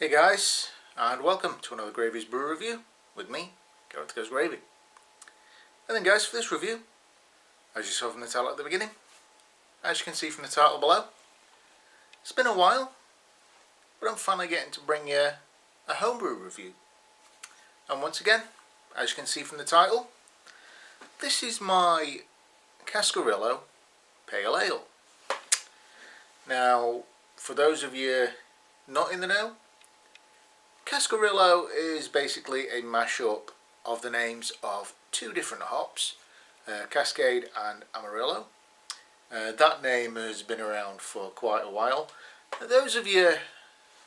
Hey guys, and welcome to another Gravey's Brew Review with me, Gareth Goes Gravey. And then guys, for this review, as you saw from the title at the beginning, as you can see from the title below, it's been a while, but I'm finally getting to bring you a homebrew review. And once again, as you can see from the title, this is my Cascarillo Pale Ale. Now, for those of you not in the know, Cascarillo is basically a mashup of the names of two different hops, Cascade and Amarillo. That name has been around for quite a while. Those of you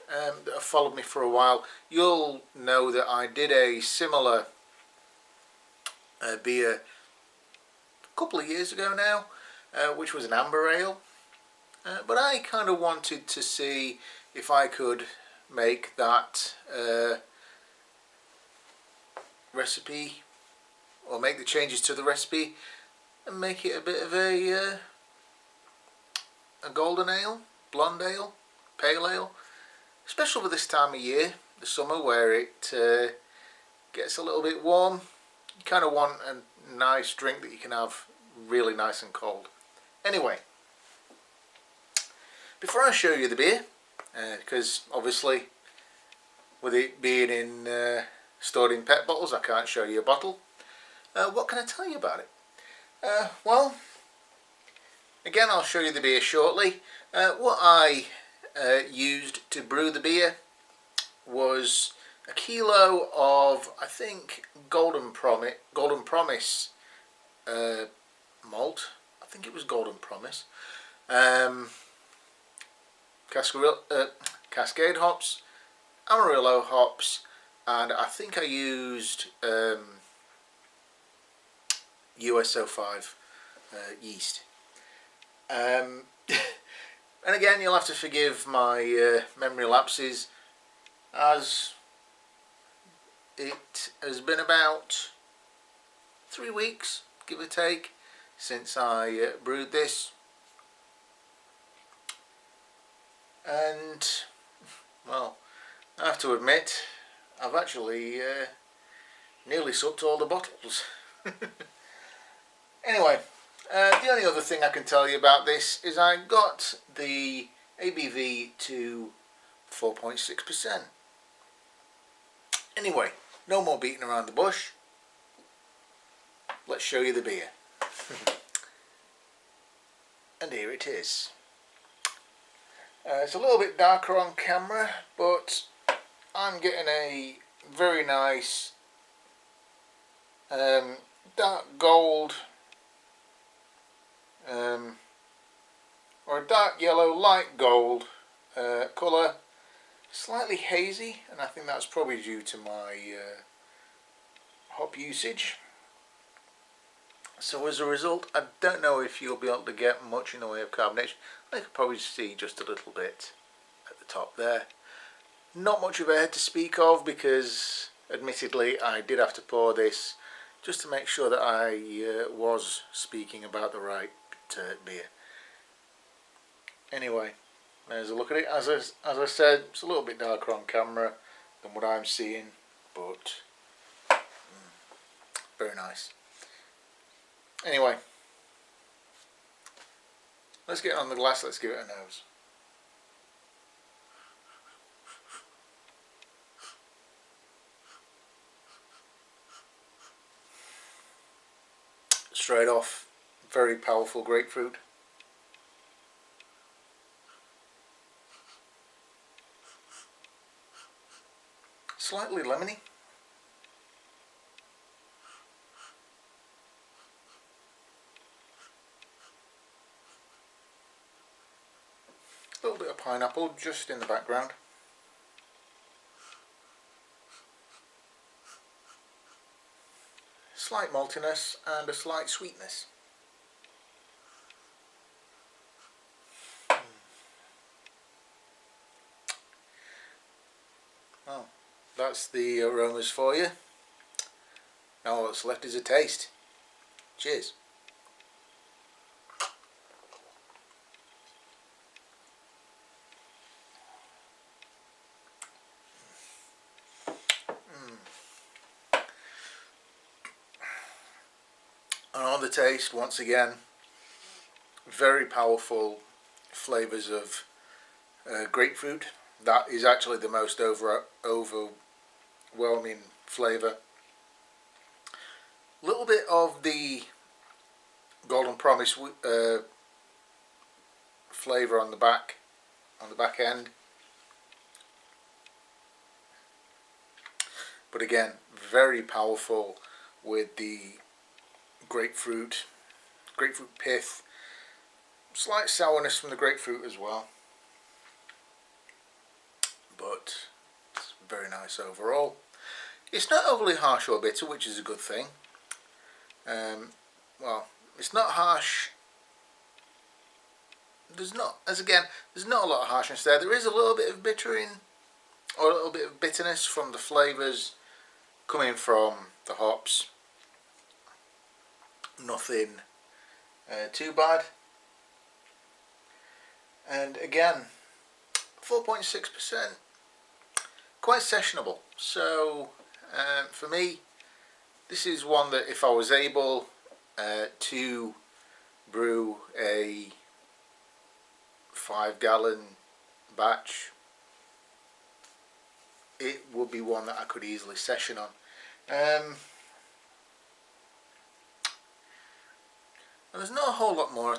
that have followed me for a while, you'll know that I did a similar beer a couple of years ago now, which was an amber ale. But I kind of wanted to see if I could make that recipe, or make the changes to the recipe and make it a bit of a golden ale, blonde ale, pale ale, especially for this time of year, the summer, where it gets a little bit warm. You kind of want a nice drink that you can have really nice and cold. Anyway, before I show you the beer, because obviously with it being stored in PET bottles, I can't show you a bottle. What can I tell you about it? Well, again, I'll show you the beer shortly. What I used to brew the beer was a kilo of, I think, Golden Promise malt. I think it was Golden Promise. Cascade hops, Amarillo hops, and I think I used US-05 yeast. And again, you'll have to forgive my memory lapses, as it has been about 3 weeks, give or take, since I brewed this. And, well, I have to admit, I've actually nearly sucked all the bottles. Anyway, the only other thing I can tell you about this is I got the ABV to 4.6%. Anyway, no more beating around the bush. Let's show you the beer. And here it is. It's a little bit darker on camera, but I'm getting a very nice dark gold or a dark yellow, light gold colour, slightly hazy, and I think that's probably due to my hop usage. So as a result, I don't know if you'll be able to get much in the way of carbonation. I could probably see just a little bit at the top there. Not much of a head to speak of, because admittedly I did have to pour this just to make sure that I was speaking about the right beer. Anyway, there's a look at it. As I said, it's a little bit darker on camera than what I'm seeing, but very nice. Anyway, let's get on the glass, let's give it a nose. Straight off, very powerful grapefruit. Slightly lemony. A little bit of pineapple just in the background. Slight maltiness and a slight sweetness. Well, that's the aromas for you. Now all that's left is a taste. Cheers. And on the taste, once again, very powerful flavours of grapefruit. That is actually the most overwhelming flavour. A little bit of the Golden Promise flavour on the back end. But again, very powerful with the grapefruit pith. Slight sourness from the grapefruit as well. But it's very nice overall. It's not overly harsh or bitter, which is a good thing. Well, it's not harsh. There's not a lot of harshness there. There is a little bit of or a little bit of bitterness from the flavours coming from the hops. Nothing too bad. And again, 4.6%, quite sessionable. So for me, this is one that if I was able to brew a 5-gallon batch, it would be one that I could easily session on. And there's not a whole lot more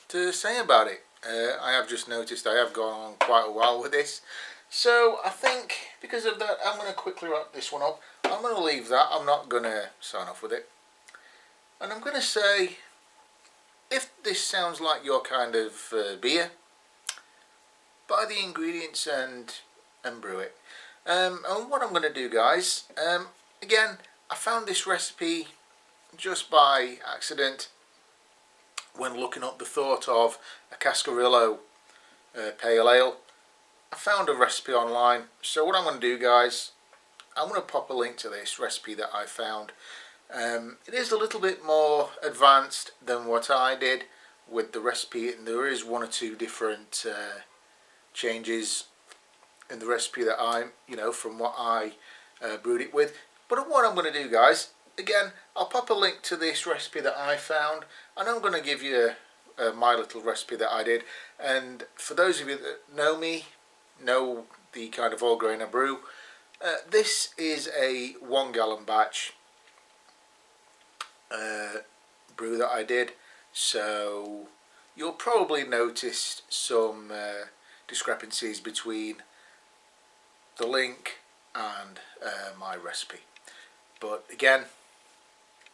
to say about it. I have just noticed I have gone on quite a while with this, so I think because of that I'm going to quickly wrap this one up. I'm going to leave that. I'm not going to sign off with it, and I'm going to say, if this sounds like your kind of beer, buy the ingredients and brew it. And what I'm going to do, guys, again, I found this recipe just by accident when looking up the thought of a Cascarillo Pale Ale. I found a recipe online, so what I'm going to do, guys, I'm going to pop a link to this recipe that I found. It is a little bit more advanced than what I did with the recipe, and there is one or two different changes in the recipe that from what I brewed it with. But what I'm going to do, guys, again, I'll pop a link to this recipe that I found, and I'm going to give you my little recipe that I did. And for those of you that know me, know the kind of all grain I brew, this is a 1-gallon batch brew that I did, so you'll probably notice some discrepancies between the link and my recipe. But again,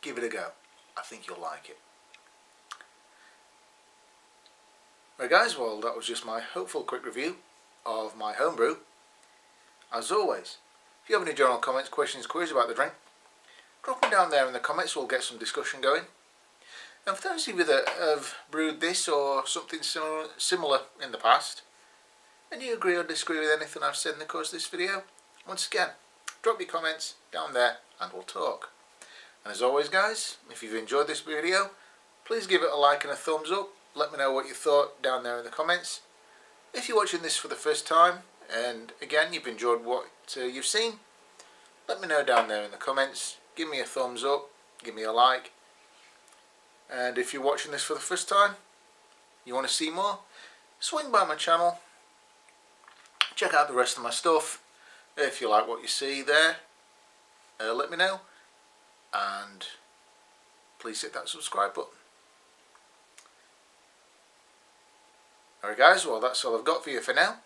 give it a go. I think you'll like it. Right, guys, well, that was just my hopeful quick review of my homebrew. As always, if you have any general comments, questions, queries about the drink, drop them down there in the comments. We'll get some discussion going. And for those of you that have brewed this or something similar in the past, and you agree or disagree with anything I've said in the course of this video, once again, drop your comments down there and we'll talk. And as always, guys, if you've enjoyed this video, please give it a like and a thumbs up. Let me know what you thought down there in the comments. If you're watching this for the first time, and again you've enjoyed what you've seen, let me know down there in the comments. Give me a thumbs up, give me a like. And if you're watching this for the first time, you want to see more, swing by my channel, check out the rest of my stuff. If you like what you see there, let me know, and please hit that subscribe button. Alright, guys, well, that's all I've got for you for now.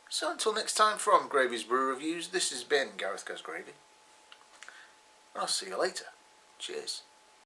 So until next time, from Gravey's Brew Reviews, this has been Gareth Goes Gravy, and I'll see you later. Cheers.